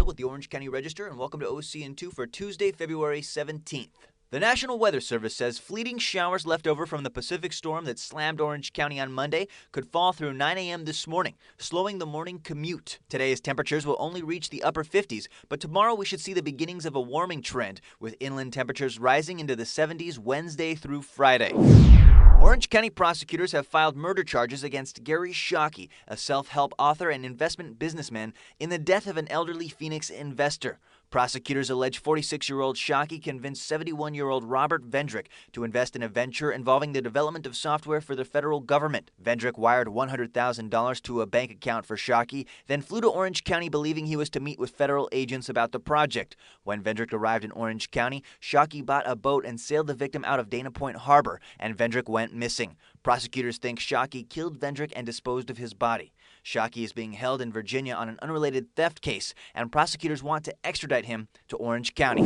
Hill with the Orange County Register, and welcome to OCN2 for Tuesday, February 17th. The National Weather Service says fleeting showers left over from the Pacific storm that slammed Orange County on Monday could fall through 9 a.m. this morning, slowing the morning commute. Today's temperatures will only reach the upper 50s, but tomorrow we should see the beginnings of a warming trend, with inland temperatures rising into the 70s Wednesday through Friday. Orange County prosecutors have filed murder charges against Gary Shockey, a self-help author and investment businessman, in the death of an elderly Phoenix investor. Prosecutors allege 46-year-old Shockey convinced 71-year-old Robert Vendrick to invest in a venture involving the development of software for the federal government. Vendrick wired $100,000 to a bank account for Shockey, then flew to Orange County believing he was to meet with federal agents about the project. When Vendrick arrived in Orange County, Shockey bought a boat and sailed the victim out of Dana Point Harbor, and Vendrick went missing. Prosecutors think Shockey killed Vendrick and disposed of his body. Shockey is being held in Virginia on an unrelated theft case, and prosecutors want to extradite him to Orange County.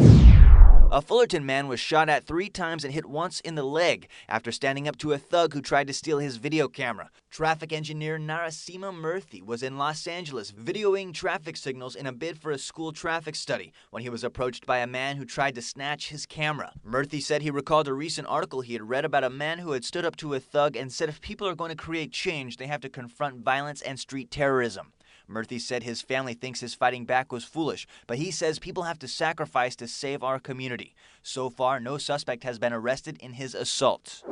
A Fullerton man was shot at 3 times and hit once in the leg after standing up to a thug who tried to steal his video camera. Traffic engineer Narasimha Murthy was in Los Angeles videoing traffic signals in a bid for a school traffic study when he was approached by a man who tried to snatch his camera. Murthy said he recalled a recent article he had read about a man who had stood up to a thug and said if people are going to create change, they have to confront violence and street terrorism. Murthy said his family thinks his fighting back was foolish, but he says people have to sacrifice to save our community. So far, no suspect has been arrested in his assault.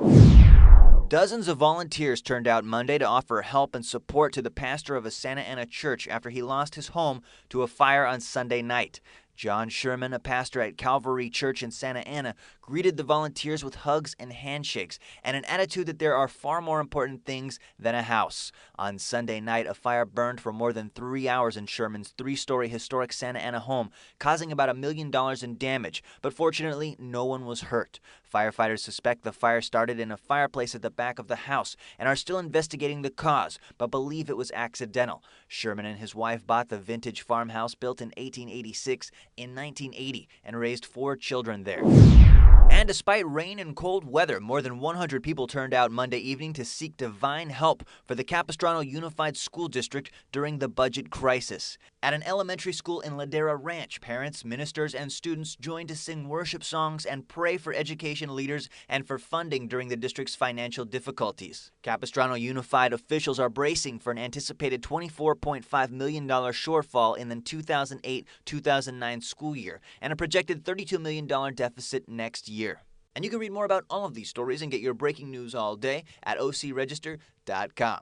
Dozens of volunteers turned out Monday to offer help and support to the pastor of a Santa Ana church after he lost his home to a fire on Sunday night. John Sherman, a pastor at Calvary Church in Santa Ana, greeted the volunteers with hugs and handshakes and an attitude that there are far more important things than a house. On Sunday night, a fire burned for more than 3 hours in Sherman's 3-story historic Santa Ana home, causing about $1 million in damage, but fortunately, no one was hurt. Firefighters suspect the fire started in a fireplace at the back of the house and are still investigating the cause, but believe it was accidental. Sherman and his wife bought the vintage farmhouse built in 1886 in 1980 and raised 4 children there. And despite rain and cold weather, more than 100 people turned out Monday evening to seek divine help for the Capistrano Unified School District during the budget crisis. At an elementary school in Ladera Ranch, parents, ministers, and students joined to sing worship songs and pray for education leaders and for funding during the district's financial difficulties. Capistrano Unified officials are bracing for an anticipated $24.5 million shortfall in the 2008-2009 school year and a projected $32 million deficit next year. And you can read more about all of these stories and get your breaking news all day at ocregister.com.